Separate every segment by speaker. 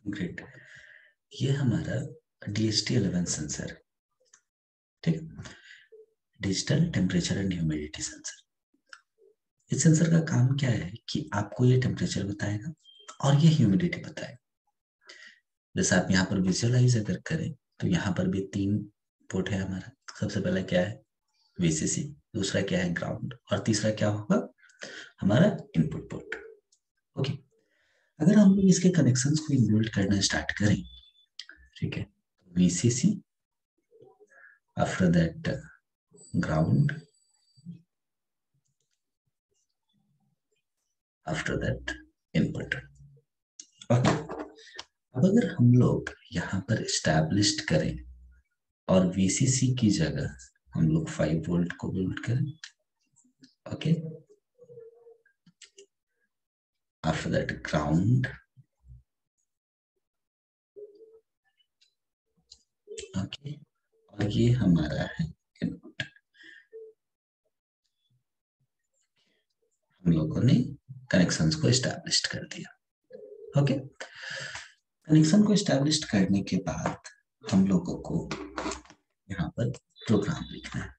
Speaker 1: Great. ये हमारा DHT11 sensor, ठीक है, digital temperature and humidity sensor. इस सेंसर का काम क्या है कि आपको ये टेम्परेचर बताएगा और ये ह्यूमिडिटी बताएगा। जैसे आप यहाँ पर विजुअलाइज अगर करें तो यहाँ पर भी 3 पोर्ट है हमारा। सबसे पहला क्या है, VCC, दूसरा क्या है, ग्राउंड, और तीसरा क्या होगा, हमारा इनपुट पोर्ट। ओके, अगर हम लोग इसके कनेक्शंस को इनबिल्ड करना स्टार्ट करें, ठीक है, VCC, after that ground, after that input. Okay, अब अगर हम लोग यहाँ पर एस्टैब्लिश्ड करें और VCC की जगह हम लोग 5 वोल्ट को बिल्ड करें, okay, after that ground, okay, और ये हमारा है इनपुट। हम लोगों ने कनेक्शंस को एस्टैब्लिश कर दिया। ओके, कनेक्शन को एस्टैब्लिश करने के बाद हम लोगों को यहाँ पर प्रोग्राम लिखना है।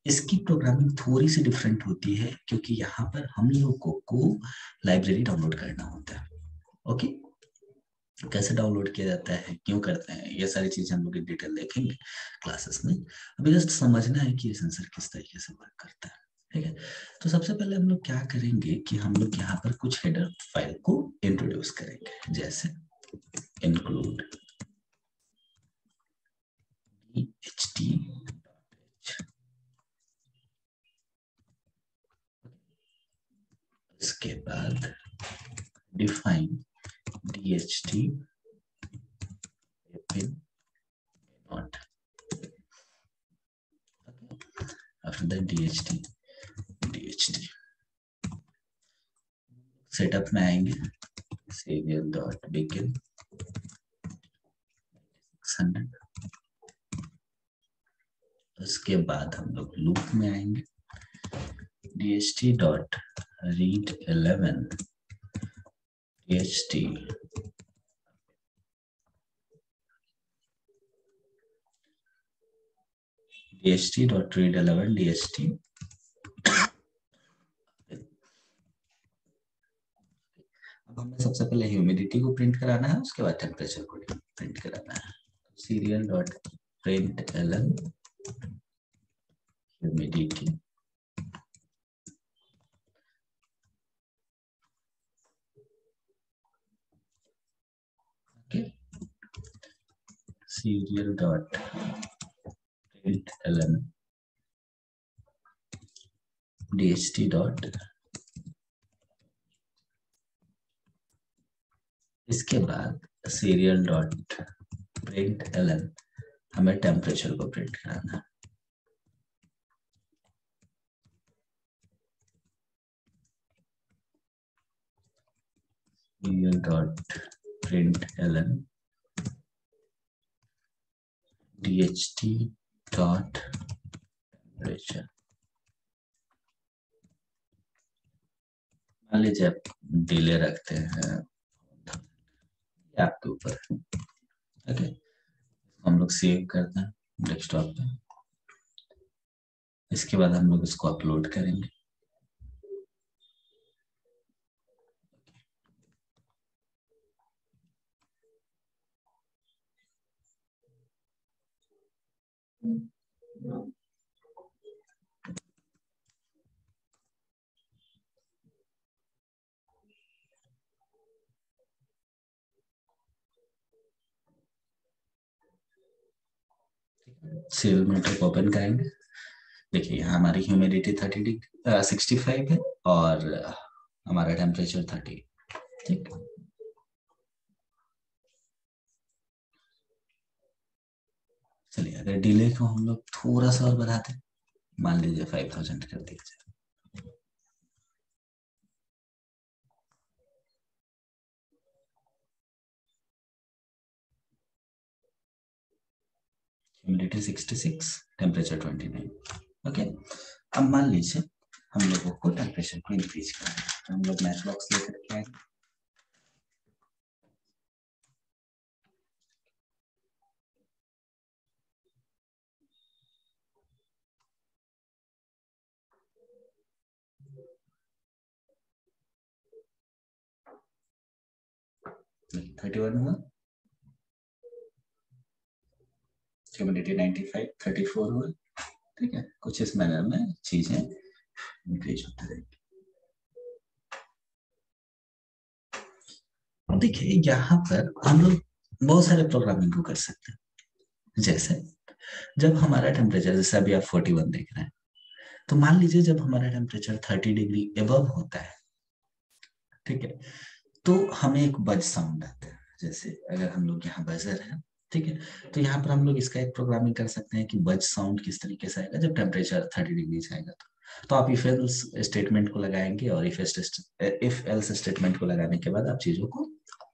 Speaker 1: इसकी प्रोग्रामिंग थोड़ी सी डिफरेंट होती है क्योंकि यहाँ पर हम लोगों को लाइब्रेरी डाउनलोड करना होता है। ओके, कैसे डाउनलोड किया जाता है, क्यों करते हैं, ये सारी चीजें हम लोग in डिटेल देखेंगे क्लासेस में। अभी जस्ट समझना है कि ये सेंसर किस तरीके से वर्क करता है, ठीक है। तो सबसे पहले हम लोग क्या करेंगे कि हम लोग यहाँ पर कुछ हेडर फाइल को इंट्रोड्यूस करेंगे, जैसे इंक्लूड DHT, इसके बाद define DHT pin not, after that DHT setup में आएंगे, serial डॉट begin 600, उसके बाद हम लोग लूप में आएंगे, DHT dot read 11 DHT dot read 11 DHT। अब हमें सबसे पहले ह्यूमिडिटी को प्रिंट कराना है, उसके बाद टेम्परेचर को प्रिंट कराना है। serial dot print ln humidity, okay, serial dot print ln DHT dot, इसके बाद serial डॉट प्रिंट ln हमें टेम्परेचर को प्रिंट कराना है। serial dot print ln DHT dot temperature. मान लीजिए आप डिले रखते हैं, आपके ऊपर, ओके, हम लोग सेव करते हैं डेस्कटॉप पे, इसके बाद हम लोग इसको अपलोड करेंगे। सेव मीटर को ओपन करेंगे। देखिए यहाँ हमारी ह्यूमिडिटी 65 है और हमारा टेम्परेचर 30, ठीक। चलिए अगर डिले को हम लोग थोड़ा सा और बढ़ाते, मान लीजिए 5000 कर दीजिए। Humidity 66, temperature 29, okay. अब मान लीजिए हम लोगों को टेम्परेचर को इंक्रीज करना है, तो हम लोग मैच बॉक्स लेकर के आएंगे, 31 हुआ, ह्यूमिडिटी 95, 34 हुआ। ठीक है, कुछ इस मैनर में चीजें इंक्रीज होती रहेगी। अब देखिए यहाँ पर हम लोग बहुत सारे प्रोग्रामिंग को कर सकते हैं। जैसे जब हमारा टेम्परेचर, जैसे अभी आप 41 देख रहे हैं, तो मान लीजिए जब हमारा टेम्परेचर 30 डिग्री एबव होता है, ठीक है, तो हमें एक बज साउंड आता है। जैसे अगर हम लोग यहाँ बजर है, ठीक है, तो यहाँ पर हम लोग इसका एक प्रोग्रामिंग कर सकते हैं कि बज साउंड किस तरीके से आएगा जब टेम्परेचर 30 डिग्री जाएगा। तो आप इफ एल्स स्टेटमेंट को लगाएंगे और इफ एल्स स्टेटमेंट को लगाने के बाद आप चीजों को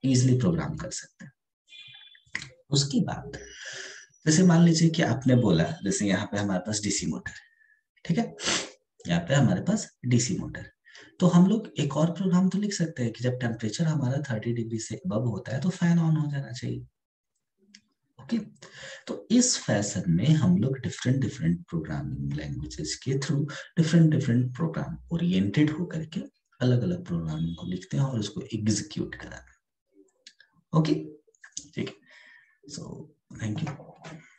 Speaker 1: इजिली प्रोग्राम कर सकते हैं। उसके बाद जैसे मान लीजिए कि आपने बोला, जैसे यहाँ पे हमारे पास डीसी मोटर है, ठीक है, यहाँ पे हमारे पास डीसी मोटर, तो हम लोग एक और प्रोग्राम तो लिख सकते हैं कि जब टेम्परेचर हमारा 30 डिग्री से अबव होता है तो फैन ऑन हो जाना चाहिए। ओके, तो इस फैशन में हम लोग डिफरेंट डिफरेंट प्रोग्रामिंग लैंग्वेजेस के through different different program oriented होकर के अलग अलग प्रोग्रामिंग को लिखते हैं और उसको एग्जीक्यूट कराते हैं। ओके, ठीक है, सो थैंक यू।